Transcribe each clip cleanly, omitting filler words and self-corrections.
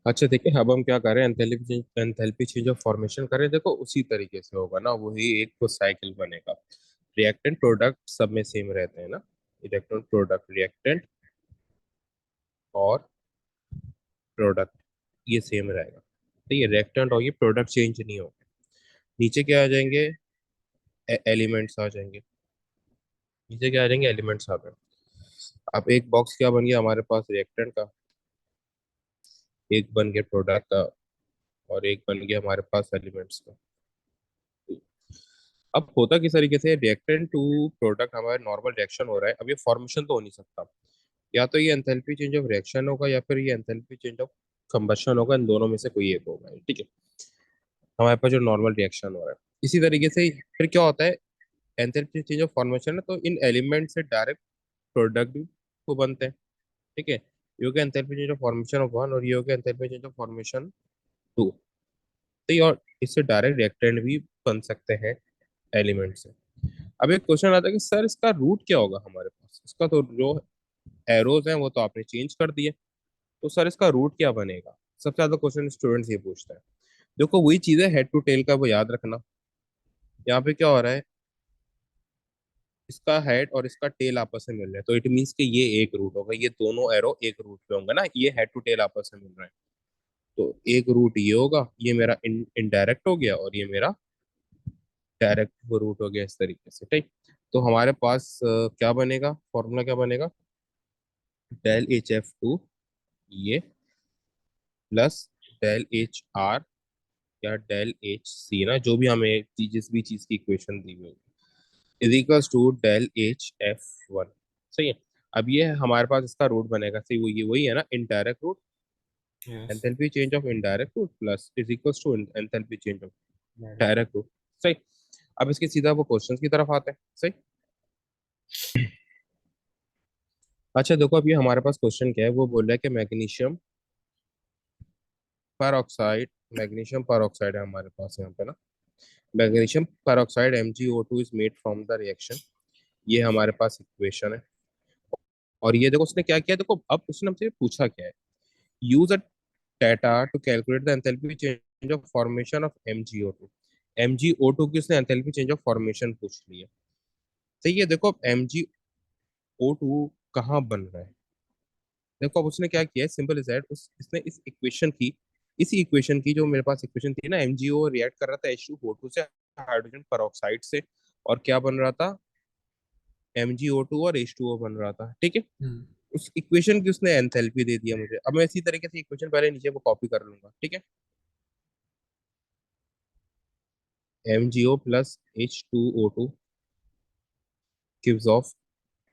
अच्छा देखिए, अब हम क्या करें, एंथैल्पी चेंज ऑफ फॉर्मेशन करें। देखो उसी तरीके से होगा ना, वही एक तो साइकिल बनेगा। रिएक्टेंट प्रोडक्ट सब में सेम रहते हैं ना। इलेक्ट्रॉन प्रोडक्ट रिएक्टेंट और प्रोडक्ट ये सेम रहेगा। तो ये रिएक्टेंट और ये प्रोडक्ट चेंज नहीं होगा। नीचे क्या आ जाएंगे, एलिमेंट्स आ जाएंगे। नीचे क्या आ जाएंगे, एलिमेंट्स आ गए। अब एक बॉक्स क्या बन गया हमारे पास रिएक्टेंट का, एक बन गया प्रोडक्ट का, और एक बन गया हमारे पास एलिमेंट्स का। अब होता किस तरीके से, रिएक्टेंट टू प्रोडक्ट हमारा नॉर्मल रिएक्शन हो रहा है। अब ये फॉर्मेशन तो हो नहीं सकता। या तो ये एंथैल्पी चेंज ऑफ रिएक्शन होगा या फिर ये एंथैल्पी चेंज ऑफ कंबशन होगा। इन दोनों में से कोई एक होगा, ठीक है। हमारे पास जो नॉर्मल रिएक्शन हो रहा है, इसी तरीके से फिर क्या होता है, एंथैल्पी चेंज ऑफ फॉर्मेशन है तो इन एलिमेंट से डायरेक्ट प्रोडक्ट को बनते हैं, ठीक है। ये हो गया enthalpy change of formation of one, और ये हो गया enthalpy change of formation two. तो ये और इससे डायरेक्ट रिएक्टेंट भी बन सकते हैं एलिमेंट से। अब एक क्वेश्चन आता है कि सर इसका रूट क्या होगा हमारे पास। इसका तो जो एरोज हैं वो तो आपने चेंज कर दिए, तो सर इसका रूट क्या बनेगा। सबसे ज्यादा क्वेश्चन स्टूडेंट्स ये पूछता है। देखो वही चीज है, हेड टू टेल का, वो याद रखना। यहाँ पे क्या हो रहा है, इसका हेड और इसका टेल आपस में मिल रहे हैं, तो इट मीन्स कि ये एक रूट होगा। ये दोनों एरो एक रूट पे होंगे ना, ये हेड टू टेल आपस में मिल रहे हैं। तो एक रूट ये होगा, ये मेरा इनडायरेक्ट हो गया, और ये मेरा डायरेक्ट वो रूट हो गया, इस तरीके से, ठीक। तो हमारे पास क्या बनेगा, फॉर्मूला क्या बनेगा, डेल एच एफ टू ये प्लस डेल एच आर या डेल एच सी ना, जो भी हमें जिस भी चीज की इक्वेशन दी हुई is equals to del H F one. सही है। अब ये हमारे पास इसका रूट बनेगा, सही, वो ये वही है ना, indirect route. Yes. Enthalpy change of indirect route plus is equals to enthalpy change of direct route. सही। अब इसके सीधा वो क्वेश्चंस की तरफ आते हैं, सही। अच्छा देखो, अभी हमारे पास क्वेश्चन क्या है, वो बोल रहा है कि मैग्नीशियम पर ऑक्साइड है हमारे पास यहाँ पे ना। मैग्नीशियम पर oxide MgO2 is made from the reaction. ये हमारे पास इक्वेशन है। और ये देखो उसने क्या किया, देखो अब उसने हमसे पूछा क्या है, use a data to calculate the enthalpy change of formation of MgO2। MgO2 की उसने एंथैल्पी चेंज ऑफ फॉर्मेशन पूछ ली है। सही है। देखो अब MgO2 कहाँ बन रहा है। देखो अब उसने क्या किया है, सिंपल इज दैट, इसने इस इक्वेशन की, इसी इक्वेशन की जो मेरे पास इक्वेशन थी ना, MgO रिएक्ट कर रहा था H2O2 से, हाइड्रोजन peroxide से, और क्या बन रहा था, MgO2 और H2O बन रहा था, ठीक है। हम्म। उस इक्वेशन की उसने एंथैल्पी दे दिया मुझे। अब मैं इसी तरीके से इक्वेशन पहले नीचे वो कॉपी कर लूंगा, ठीक है। MgO plus H2O2 gives off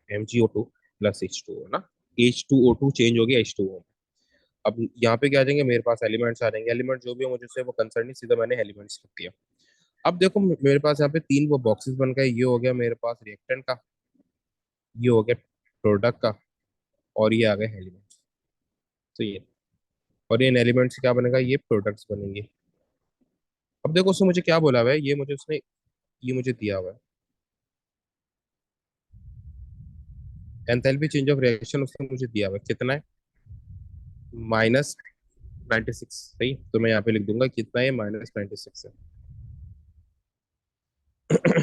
MgO2 plus H2O ना। H2O2 चेंज हो गया H2O। अब यहाँ पे क्या आ जाएंगे, मेरे पास एलिमेंट्स आ जाएंगे। एलिमेंट जो भी हो, मुझे से वो कंसर्न नहीं, सीधा मैंने एलिमेंट्स लिख दिया। अब देखो मेरे पास यहाँ पे तीन वो बॉक्सेस बन गए। ये हो गया मेरे पास रिएक्टेंट का, ये हो गया प्रोडक्ट का, और ये आ गए एलिमेंट्स। तो ये, और ये एलिमेंट से क्या बनेगा, ये प्रोडक्ट्स बनेंगे। अब देखो उसने मुझे क्या बोला हुआ है, ये मुझे उसने, ये मुझे दिया हुआ है एंथैल्पी चेंज ऑफ रिएक्शन, उसने मुझे दिया हुआ है कितना है, -96। सही, तो मैं यहाँ पे लिख दूंगा कितना है, -96 है।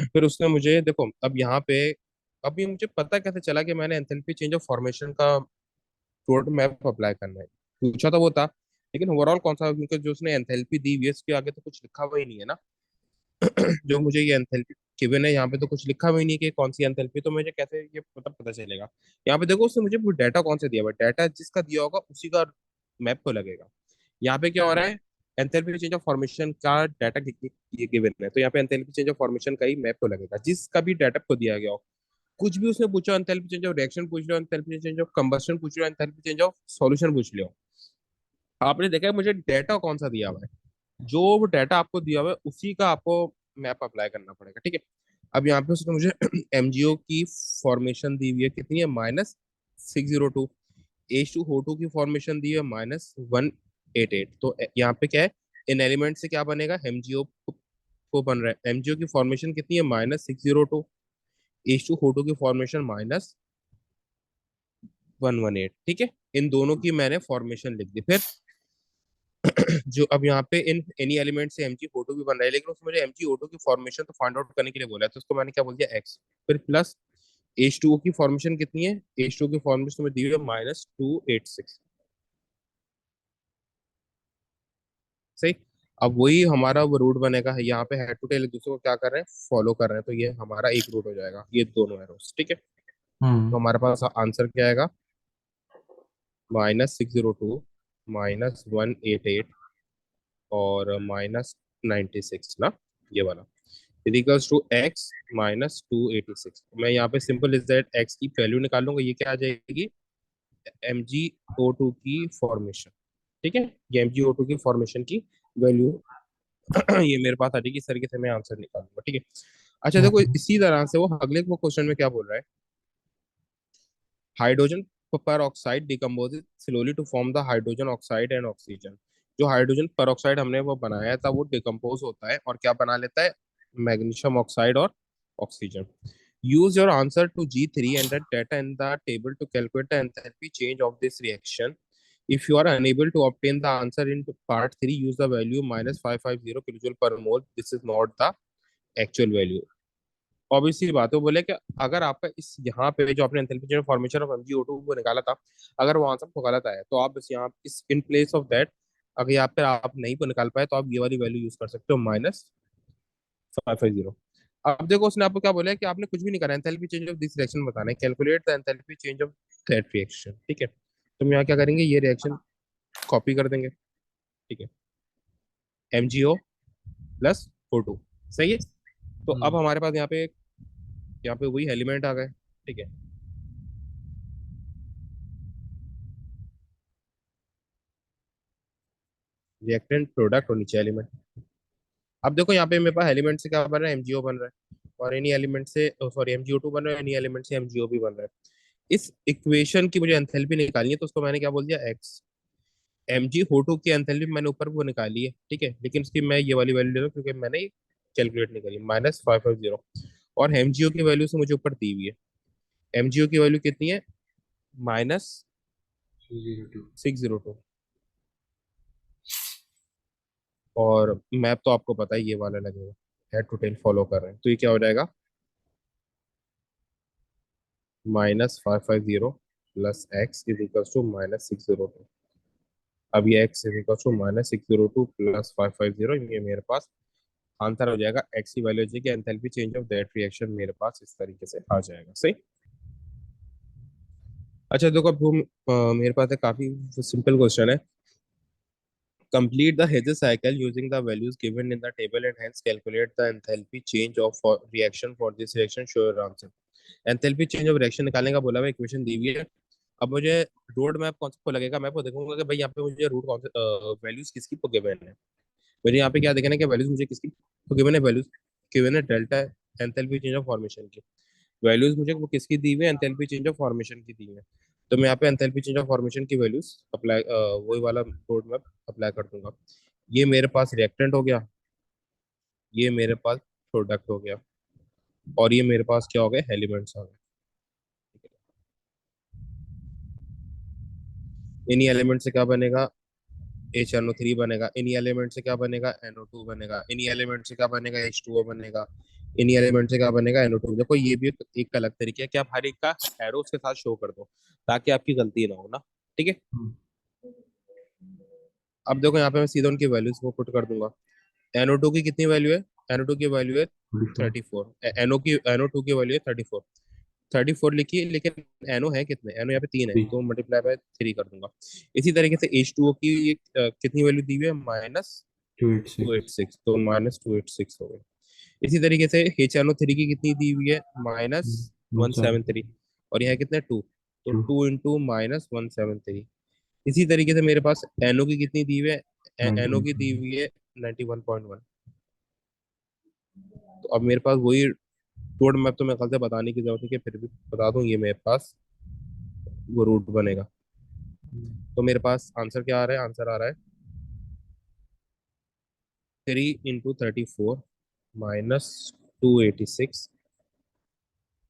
फिर उसने मुझे, देखो अब यहाँ पे, अब ये मुझे पता कैसे चला कि मैंने एंथैल्पी चेंज ऑफ फॉर्मेशन का रोड मैप अप्लाई करना है। पूछा तो वो था, लेकिन ओवरऑल कौन सा, क्योंकि जो उसने एंथैल्पी दी हुई है इसके आगे तो कुछ लिखा हुआ ही नहीं है ना। जो मुझे ये एंथैल्पी गिवन है यहाँ पे तो कुछ लिखा हुआ ही नहीं कि कौन सी एंथैल्पी, तो मुझे कैसे ये पता चलेगा। यहाँ पे देखो उसने मुझे वो डाटा कौन सा दिया हुआ है, डाटा जिसका दिया होगा उसी का मैप को लगेगा। यहाँ पे क्या हो रहा है, एंथैल्पी चेंज ऑफ फॉर्मेशन का डाटा ये गिवन है, तो यहाँ पे एंथैल्पी चेंज ऑफ फॉर्मेशन का ही मैप को लगेगा जिसका भी डाटा को दिया गया हो। कुछ भी उसने पूछा, एंथैल्पी चेंज ऑफ रिएक्शन पूछ लो, एंथैल्पी चेंज ऑफ कंबस्शन पूछ लो, एंथैल्पी चेंज ऑफ सॉल्यूशन पूछ लो, आपने देखा है मुझे डाटा कौन सा दिया हुआ है, जो डाटा आपको दिया हुआ है उसी का आपको मैप अप्लाई करना पड़ेगा, ठीक है। अब यहाँ पे उसने मुझे MgO की फॉर्मेशन दी हुई है, कितनी है, -602। H2O2 की फॉर्मेशन दी है -188। तो यहाँ पे क्या है, इन एलिमेंट से क्या बनेगा, MgO को बन रहा है। MgO की फॉर्मेशन कितनी है, -602। H2O2 की फॉर्मेशन -118, ठीक है। इन दोनों की मैंने फॉर्मेशन लिख दी। फिर जो अब यहाँ पे इन एनी एलिमेंट से एमजी फोटो भी बन रहा है, लेकिन उसमें मुझे एमजी ओटो की फॉर्मेशन तो फाइंड आउट करने के लिए बोला है, तो उसको मैंने क्या बोल दिया एक्स, फिर प्लस H2O की फॉर्मेशन कितनी है, H2O की फॉर्मेशन में दी हुई है -286। सही। अब वही हमारा वो रूट बनेगा, यहाँ पे हेड टू टेल एक दूसरे को क्या कर रहे हैं, फॉलो कर रहे हैं, तो ये हमारा एक रूट हो जाएगा, ये दोनों एरोस, ठीक है। तो हम्म। हमारे पास आंसर क्या आएगा, -602, -188 और -96 ना, ये वाला इक्वल्स टू x -286। मैं यहाँ पे सिंपल इज दैट x की वैल्यू निकाल लूंगा, ये क्या आ जाएगी, MgO2 की फॉर्मेशन, ठीक है, ये MgO2 की फॉर्मेशन की वैल्यू ये मेरे पास आ जाएगी, इस तरीके से मैं आंसर निकालूंगा, ठीक है। अच्छा देखो, हम्म। इसी तरह से वो अगले वो क्वेश्चन में क्या बोल रहा है, hydrogen peroxide decomposes slowly to form the hydrogen oxide and oxygen. जो हाइड्रोजन पर ऑक्साइड हमने वो बनाया था वो डिकम्पोज होता है और क्या बना लेता है, मैग्नीशियम ऑक्साइड और oxygen. Use your answer to G3 and the data in the table to calculate the enthalpy change of this reaction. If you are unable to obtain the answer in part 3, use the value -550 kilojoule per mole. This is not the actual value. Obvious सी बात है, वो बोले कि अगर आपका इस यहाँ पे जो आपने enthalpy change formation of MgO2 को निकाला था, अगर वो आंसर को गलत आया तो आप बस यहाँ इस इन प्लेस ऑफ दैट, अगर यहाँ पे आप नहीं को निकाल पाए तो आप ये वाली वैल्यू यूज कर सकते हो, -550। अब देखो उसने आपको क्या बोला है कि आपने कुछ भी नहीं करा, enthalpy change of this reaction बताना है, calculate the enthalpy change of that reaction, ठीक है। तो हम यहाँ क्या करेंगे, ये रिएक्शन कॉपी कर देंगे, ठीक है, MgO+O2, सही है। तो अब हम्म। हमारे पास यहाँ पे वही एलिमेंट आ गए, ठीक है, रिएक्टेंट प्रोडक्ट और नीचे एलिमेंट। अब देखो यहाँ पे मेरे पास एलिमेंट से क्या बन रहा है, MgO बन रहा है, और इन्हीं एलिमेंट से सॉरी MgO2 बन रहा है, इन्हीं एलिमेंट से MgO भी बन रहा है। इस इक्वेशन की मुझे एंथैल्पी निकालनी है, तो उसको मैंने क्या बोल दिया, एक्स। MgO2 की एंथैल्पी मैंने ऊपर वो निकाली है, ठीक है, लेकिन उसकी मैं ये वाली वैल्यू ले रहा हूँ क्योंकि मैंने कैलकुलेट नहीं करी, -550। और MgO की वैल्यू से मुझे ऊपर दी हुई है, MgO की वैल्यू कितनी है, जीरो -602। और मैप तो आपको पता है ये वाला लगेगा, हेड टू टेल फॉलो कर रहे हैं, तो ये क्या हो जाएगा, -550 +x इज इक्वल टू -602। अब ये x इज इक्वल टू -602 +550, ये मेरे पास आंसर हो जाएगा, x की वैल्यू हो जाएगी, enthalpy change of that reaction मेरे पास इस तरीके से आ जाएगा, सही। अच्छा देखो, अब हम मेरे पास है काफी सिंपल क्वेश्चन है, complete the Hazer cycle using the values given in the table and hence calculate the enthalpy change of reaction for this reaction, show your answer। Enthalpy change of reaction निकालने का बोला हुआ, equation दी हुई है। अब मुझे रोड मैप कौन सा को लगेगा, मैं को देखूंगा कि भाई यहाँ पे मुझे रूट कौन से वैल्यूज किसकी को गिवन है। मुझे यहाँ पे क्या देखना है कि वैल्यूज मुझे किसकी को गिवन है, वैल्यूज गिवन है delta enthalpy change of formation की, वैल्यूज मुझे वो किसकी दी हुई है, एंथैल्पी चेंज ऑफ फॉर्मेशन की दी है। तो मैं यहाँ पे एंथैल्पी चेंज ऑफ फॉर्मेशन की वैल्यूज अप्लाई, वही वाला रोड मैप अप्लाई कर दूंगा। ये मेरे पास रिएक्टेंट हो गया, ये मेरे पास प्रोडक्ट हो गया, और ये मेरे पास क्या हो गए, एलिमेंट्स आ गए। इन्हीं एलिमेंट से क्या बनेगा, HNO3 बनेगा, इन्हीं एलिमेंट से क्या बनेगा, NO2 बनेगा, इन्हीं एलिमेंट से क्या बनेगा, H2O बनेगा, इन्हीं एलिमेंट से क्या बनेगा, NO2। देखो ये भी एक अलग तरीका है कि आप हर एक का एरो उसके साथ शो कर दो ताकि आपकी गलती ना हो ना, ठीक है। अब देखो यहाँ पे मैं सीधा उनकी वैल्यूज को पुट कर दूंगा। NO2 की कितनी वैल्यू है, NO2 की वैल्यू है 34, NO2 की वैल्यू है 34, 34 लिखिए, लेकिन एनो है कितने, एनो यहाँ पे 3 है, तो मल्टीप्लाई बाय 3 कर दूंगा। इसी तरीके से H2O की कितनी वैल्यू दी हुई है, two eight two eight six six तो -286 हो गए। इसी तरीके से HNO3 की कितनी दी हुई है, वन सेवन -173, और यहाँ कितने 2, तो टू 2 × -173। इसी तरीके से मेरे पास NO की कितनी दी हुई है, नाइनटी NO वन की दी हुई है 91.1। तो अब मेरे पास वही रोड मैप, तो मैं कल से बताने की जरूरत है कि फिर भी बता दूं, ये मेरे पास वो रूट बनेगा। तो मेरे पास आंसर क्या आ रहा है, आंसर आ रहा है 3 × 34 -286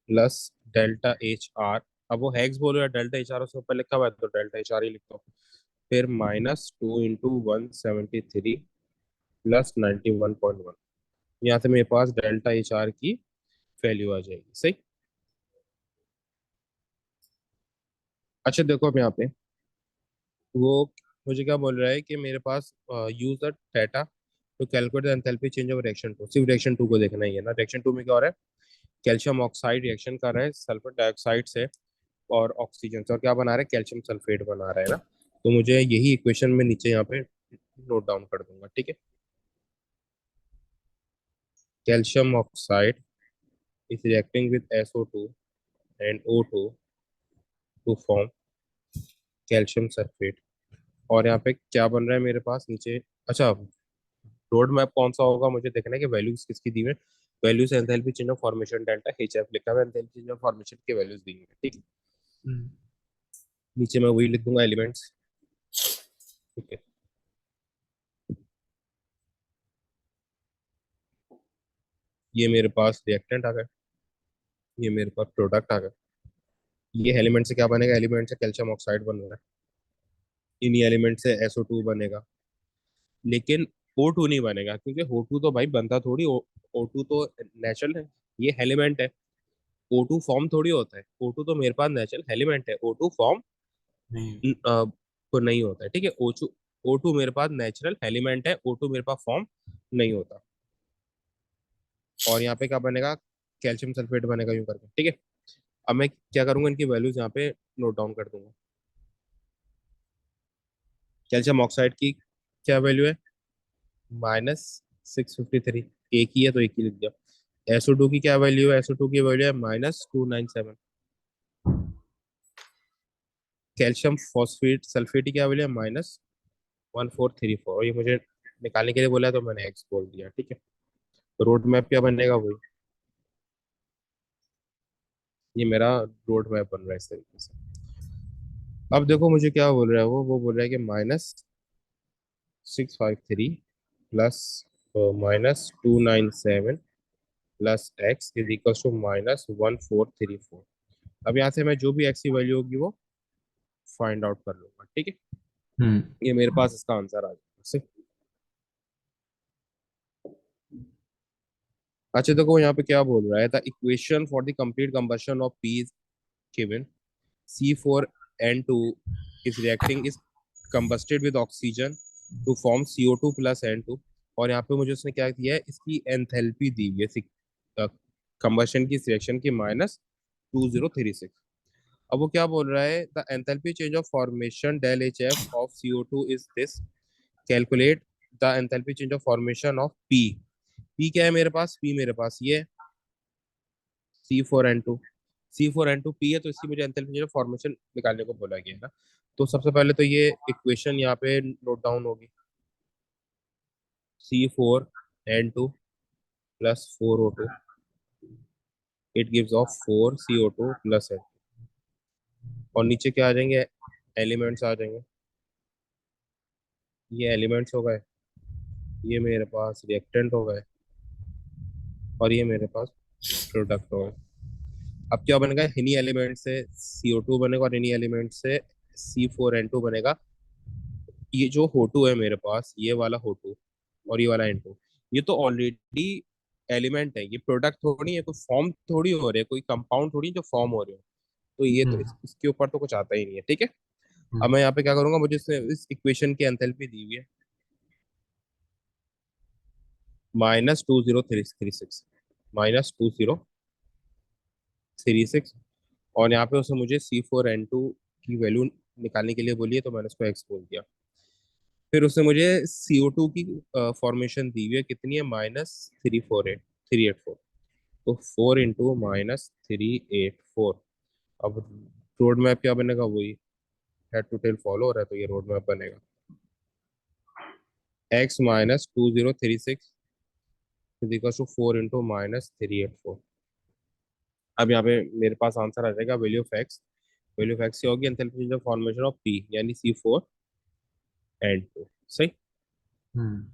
प्लस डेल्टा एच आर। अब वो हेक्स बोलो या डेल्टा एच आर उसके ऊपर लिखा हुआ है तो डेल्टा एच आर ही लिखता हूँ। फिर -2 × 173 प्लस 91.1। यहाँ से मेरे पास डेल्टा HR की वैल्यू आ जाएगी। सही। अच्छा देखो अब यहाँ पे वो मुझे क्या बोल रहा है कि मेरे पास use the data to calculate the enthalpy change of reaction two. सिर्फ रिएक्शन टू को देखना ही है ना। रिएक्शन टू में क्या हो रहा है, कैल्शियम ऑक्साइड रिएक्शन कर रहा है सल्फर डाइऑक्साइड से और ऑक्सीजन से, और क्या बना रहा है, कैल्शियम सल्फेट बना रहा है ना। तो मुझे यही इक्वेशन में नीचे यहाँ पे नोट डाउन कर दूंगा, ठीक है। Calcium oxide is reacting with SO2 and O2 to form calcium sulphate. और यहाँ पे क्या बन रहा है मेरे पास नीचे। अच्छा, रोड मैप कौन सा होगा मुझे देखना है कि वैल्यूज किसकी दी हुई है। Values enthalpy change of formation delta HF लिखा हुआ है, एंथैल्पी चेंज ऑफ फॉर्मेशन की वैल्यूज दी हुई है, ठीक है। हम्म, नीचे मैं वही लिख दूंगा एलिमेंट्स, ठीक है। ये मेरे पास रिएक्टेंट आ गए, ये मेरे पास प्रोडक्ट आ गए। ये एलिमेंट से क्या बनेगा, एलिमेंट से कैल्शियम ऑक्साइड बन रहा है, इन्हीं एलिमेंट से SO2 बनेगा। लेकिन O2 नहीं बनेगा, क्योंकि O2 तो भाई बनता थोड़ी O2 तो नेचुरल है, ये एलिमेंट है। O2 फॉर्म थोड़ी होता है, O2 तो मेरे पास नेचुरल एलिमेंट है, O2 फॉर्म नहीं। तो नहीं होता है, ठीक है। O2 मेरे पास नेचुरल एलिमेंट है, O2 मेरे पास फॉर्म नहीं होता। और यहाँ पे क्या बनेगा, कैल्शियम सल्फेट बनेगा यूं करके, ठीक है। अब मैं क्या करूंगा, इनकी वैल्यूज यहाँ पे नोट डाउन कर दूंगा। कैल्शियम ऑक्साइड की क्या वैल्यू है, -653। एक ही है तो एक ही लिख दिया। SO2 की क्या वैल्यू है, SO2 की वैल्यू है -297। कैल्शियम फॉस्फेट सल्फेट की क्या वैल्यू है, -1434। ये मुझे निकालने के लिए बोला है तो मैंने एक्स बोल दिया, ठीक है। रोड मैप क्या बनेगा वही, ये मेरा रोड मैप बन रहा है इस तरीके से। अब देखो मुझे क्या बोल रहा है वो बोल रहा है कि -653 plus -297 plus X is equal to -1434। अब यहाँ से मैं जो भी एक्स की वैल्यू होगी वो फाइंड आउट कर लूंगा, ठीक है। हम्म, ये मेरे पास इसका आंसर आ जाएगा। अच्छा देखो यहाँ पे क्या बोल रहा है, the equation for the complete combustion of P is given. C4N2 is reacting is combusted with oxygen to form CO2 plus N2। और यहाँ पे मुझे उसने क्या दिया है, इसकी एंथैल्पी दी हुई है कंबशन की रिएक्शन की -2036। अब वो क्या बोल रहा है, the enthalpy change of formation del HF of CO2 is this, calculate the enthalpy change of formation of P। P क्या है मेरे पास, P मेरे पास ये C4N2। C4N2 P है, तो इसकी मुझे एंथैल्पी फॉर्मेशन निकालने को बोला गया है ना। तो सबसे पहले तो ये इक्वेशन यहाँ पे नोट डाउन होगी, C4N2 plus 4O2, it gives off 4CO2 plus N। और नीचे क्या आ जाएंगे, एलिमेंट्स आ जाएंगे। ये एलिमेंट्स हो गए, ये मेरे पास रिएक्टेंट हो गए, और ये मेरे पास प्रोडक्ट हो गए। अब क्या बनेगा, इन्हीं एलिमेंट से CO2 बनेगा और इन्हीं एलिमेंट से C4N2 बनेगा। ये जो होटू है मेरे पास, ये वाला होटू और ये वाला N2, ये तो ऑलरेडी एलिमेंट है, ये प्रोडक्ट थोड़ी है, कोई फॉर्म थोड़ी हो रही है, कोई कंपाउंड थोड़ी जो फॉर्म हो रहे हो। तो ये तो हम्म, इसके ऊपर तो कुछ आता ही नहीं है, ठीक है। अब हम्म, मैं यहाँ पे क्या करूंगा, मुझे इस इक्वेशन की एंथैल्पी दी हुई है -2036, -2036। और यहाँ पे उसने मुझे C4N2 की वैल्यू निकालने के लिए बोली है, तो मैंने उसको एक्स बोल दिया। फिर उसने मुझे CO2 की फॉर्मेशन दी हुई है, कितनी है, -348 तो 4 × -384। अब रोड मैप क्या बनेगा, वही हेड टू टेल फॉलो हो रहा है, तो ये रोड मैप बनेगा x -2036 इक्वल टू 4 × -384। अब यहाँ पे मेरे पास आंसर आ जाएगा value of x. Value of x की होगी एंथैल्पी फॉर्मेशन ऑफ पी, यानी C4N2। सही। हम्म।